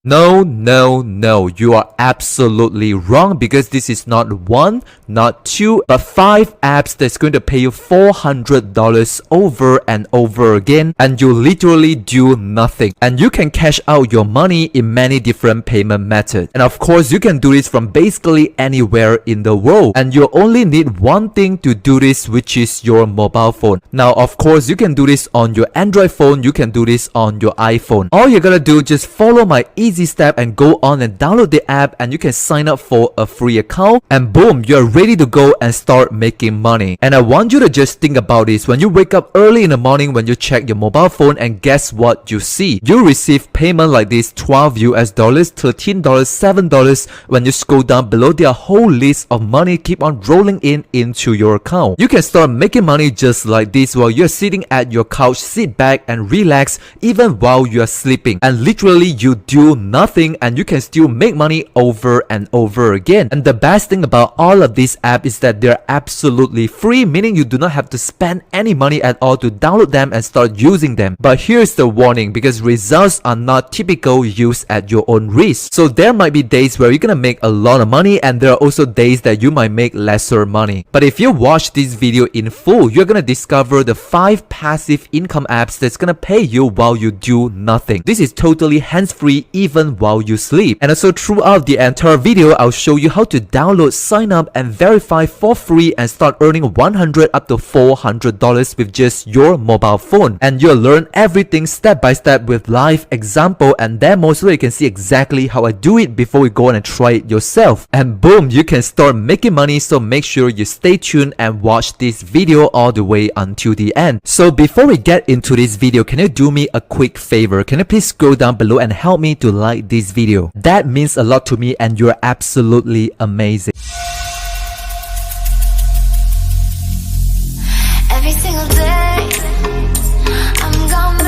No, you are absolutely wrong because this is not one, not two, but 5 apps that's going to pay you $400 over and over again, and you literally do nothing. And you can cash out your money in many different payment methods. And of course, you can do this from basically anywhere in the world. And you only need one thing to do this, which is your mobile phone. Now, of course, you can do this on your Android phone, you can do this on your iPhone. All you gotta do, just follow my easy step and go on and download the app, and you can sign up for a free account, and boom, you're ready to go and start making money. And I want you to just think about this. When you wake up early in the morning, when you check your mobile phone, and guess what you see? You receive payment like this: $12 US, $13, $7. When you scroll down below, there are a whole list of money keep on rolling in into your account. You can start making money just like this while you're sitting at your couch. Sit back and relax even while you're sleeping, and literally you do nothing and you can still make money over and over again. And the best thing about all of these apps is that they're absolutely free, meaning you do not have to spend any money at all to download them and start using them. But here's the warning, because results are not typical, use at your own risk. So there might be days where you're gonna make a lot of money, and there are also days that you might make lesser money. But if you watch this video in full, you're gonna discover the 5 passive income apps that's gonna pay you while you do nothing. This is totally hands-free even while you sleep. And also throughout the entire video, I'll show you how to download, sign up and verify for free and start earning $100 up to $400 with just your mobile phone. And you'll learn everything step by step with live example and demo, so you can see exactly how I do it before you go on and try it yourself. And boom, you can start making money. So make sure you stay tuned and watch this video all the way until the end. So before we get into this video, can you do me a quick favor? Can you please scroll down below and help me to like this video? That means a lot to me and you're absolutely amazing. Every single day, I'm gonna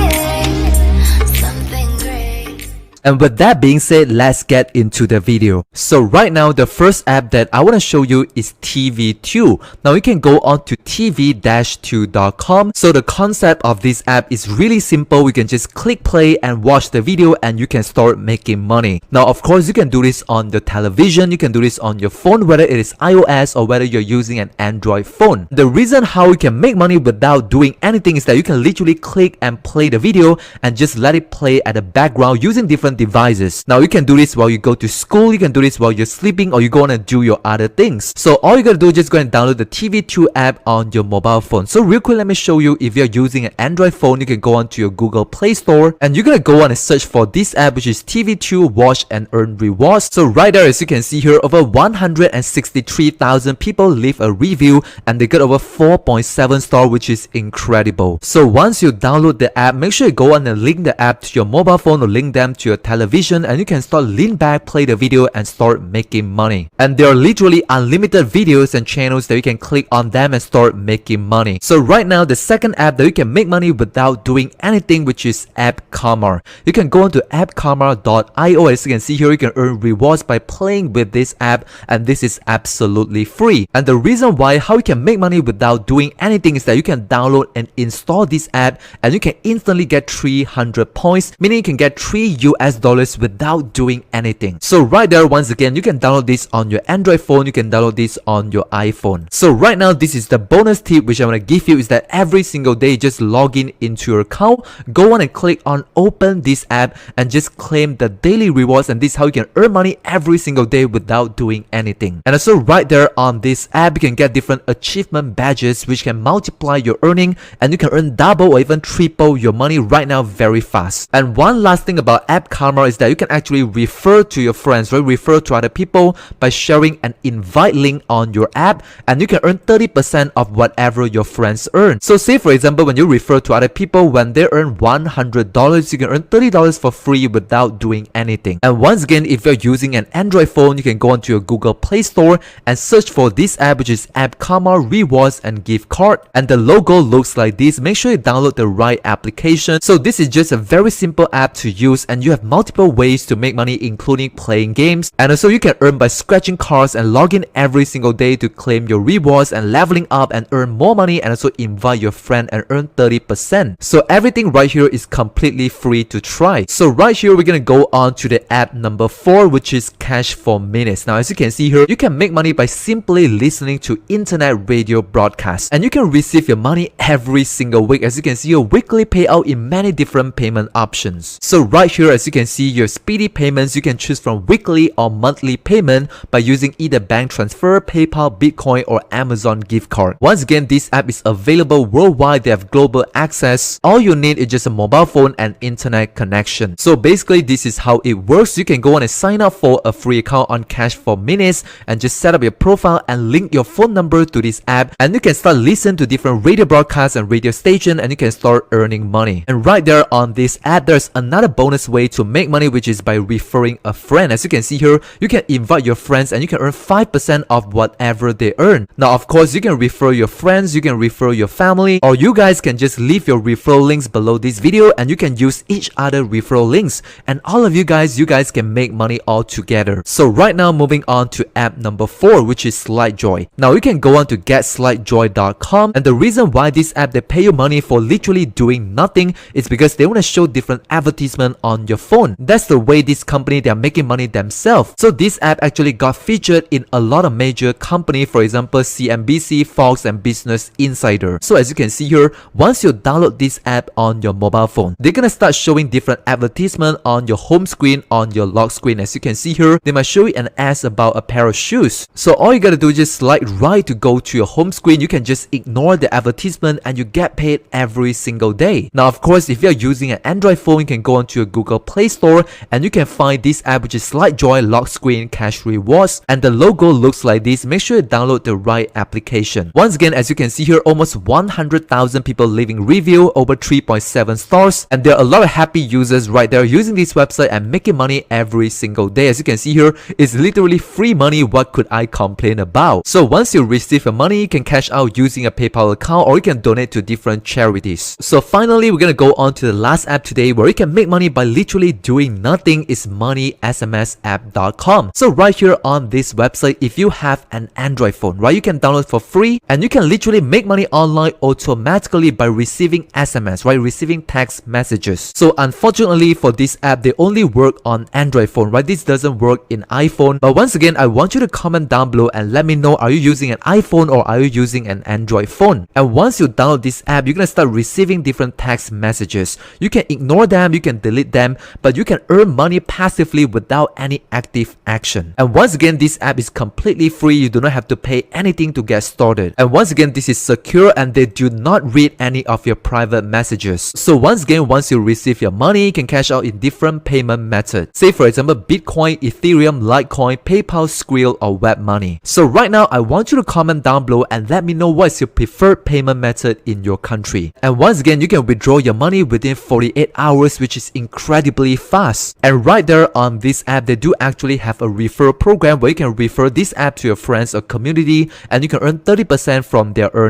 make something great. And with that being said, let's get into the video. So right now, the first app that I want to show you is TV2. Now you can go on to tv-2.com. So the concept of this app is really simple. You can just click play and watch the video and you can start making money. Now of course, you can do this on the television, you can do this on your phone, whether it is iOS or whether you're using an Android phone. The reason how you can make money without doing anything is that you can literally click and play the video and just let it play at the background using different devices. Now you can do this while you go to school, you can do this while you're sleeping, or you go on and do your other things. So all you gotta do is just go and download the TV2 app on your mobile phone. So real quick, let me show you. If you're using an Android phone, you can go on to your Google Play Store and you're gonna go on and search for this app, which is TV2 Watch and Earn Rewards. So right there, as you can see here, over 163,000 people leave a review and they got over 4.7 star, which is incredible. So once you download the app, make sure you go on and link the app to your mobile phone or link them to your television, and you can start lean back, play the video and start making money. And there are literally unlimited videos and channels that you can click on them and start making money. So right now, the second app that you can make money without doing anything, which is App Karma. You can go on to appkarma.io. As you can see here, you can earn rewards by playing with this app, and this is absolutely free. And the reason why how you can make money without doing anything is that you can download and install this app and you can instantly get 300 points, meaning you can get $3 US without doing anything. So right there, once again, you can download this on your Android phone, you can download this on your iPhone. So right now, this is the bonus tip which I'm gonna give you, is that every single day, just log in into your account, go on and click on open this app and just claim the daily rewards, and this is how you can earn money every single day without doing anything. And also right there on this app, you can get different achievement badges which can multiply your earning, and you can earn double or even triple your money right now very fast. And one last thing about App Karma is that you can actually refer to your friends, right? Refer to other people by sharing an invite link on your app, and you can earn 30% of whatever your friends earn. So say for example, when you refer to other people, when they earn $100, you can earn $30 for free without doing anything. And once again, if you're using an Android phone, you can go onto your Google Play Store and search for this app, which is App Karma Rewards and Gift Card. And the logo looks like this. Make sure you download the right application. So this is just a very simple app to use, and you have have multiple ways to make money, including playing games, and also you can earn by scratching cards and log in every single day to claim your rewards and leveling up and earn more money, and also invite your friend and earn 30%. So everything right here is completely free to try. So right here we're gonna go on to the app number 4, which is Cash for Minutes. Now as you can see here, you can make money by simply listening to internet radio broadcasts, and you can receive your money every single week. As you can see, your weekly payout in many different payment options. So right here, as you can see, your speedy payments, you can choose from weekly or monthly payment by using either bank transfer, PayPal, Bitcoin, or Amazon gift card. Once again, this app is available worldwide. They have global access. All you need is just a mobile phone and internet connection. So basically, this is how it works. You can go on and sign up for a free account on Cash for Minutes and just set up your profile and link your phone number to this app, and you can start listening to different radio broadcasts and radio station, and you can start earning money. And right there on this app, there's another bonus way to make money, which is by referring a friend. As you can see here, you can invite your friends and you can earn 5% of whatever they earn. Now of course, you can refer your friends, you can refer your family, or you guys can just leave your referral links below this video and you can use each other referral links, and all of you guys can make money all together. So right now, moving on to app number 4, which is SlideJoy. Now you can go on to GetSlideJoy.com, and the reason why this app they pay you money for literally doing nothing is because they want to show different advertisement on your phone. That's the way this company they are making money themselves. So this app actually got featured in a lot of major companies, for example CNBC, Fox, and Business Insider. So as you can see here, once you download this app on your mobile phone, they're gonna start showing different advertisement on your home screen, on your lock screen. As you can see here, they might show you an ad about a pair of shoes. So all you gotta do is just slide right to go to your home screen. You can just ignore the advertisement and you get paid every single day. Now of course, if you're using an Android phone, you can go onto your Google Play Store and you can find this app, which is SlideJoy Lock Screen Cash Rewards, and the logo looks like this. Make sure you download the right application. Once again, as you can see here, almost 100,000 people leaving review, over 3.7 stars, and there are a lot of happy users right there using this website and making money every single day. As you can see here, it's literally free money. What could I complain about? So once you receive your money, you can cash out using a PayPal account, or you can donate to different charities. So finally, we're gonna go on to the last app today where you can make money by literally doing nothing. Is moneysmsapp.com. So right here on this website, if you have an Android phone, right, you can download for free and you can literally make money online automatically by receiving SMS, right, receiving text messages. So unfortunately for this app, they only work on Android phone, right? This doesn't work in iPhone. But once again, I want you to comment down below and let me know, are you using an iPhone or are you using an Android phone? And once you download this app, you're gonna start receiving different text messages. You can ignore them, you can delete them, but you can earn money passively without any active action. And once again, this app is completely free. You do not have to pay anything to get started. And once again, this is secure and they do not read any of your private messages. So once again, once you receive your money, you can cash out in different payment methods. Say for example, Bitcoin, Ethereum, Litecoin, PayPal, Skrill, or web money. So right now, I want you to comment down below and let me know what's your preferred payment method in your country. And once again, you can withdraw your money within 48 hours, which is incredibly fast. And right there on this app, they do actually have a referral program where you can refer this app to your friends or community and you can earn 30% from their earnings.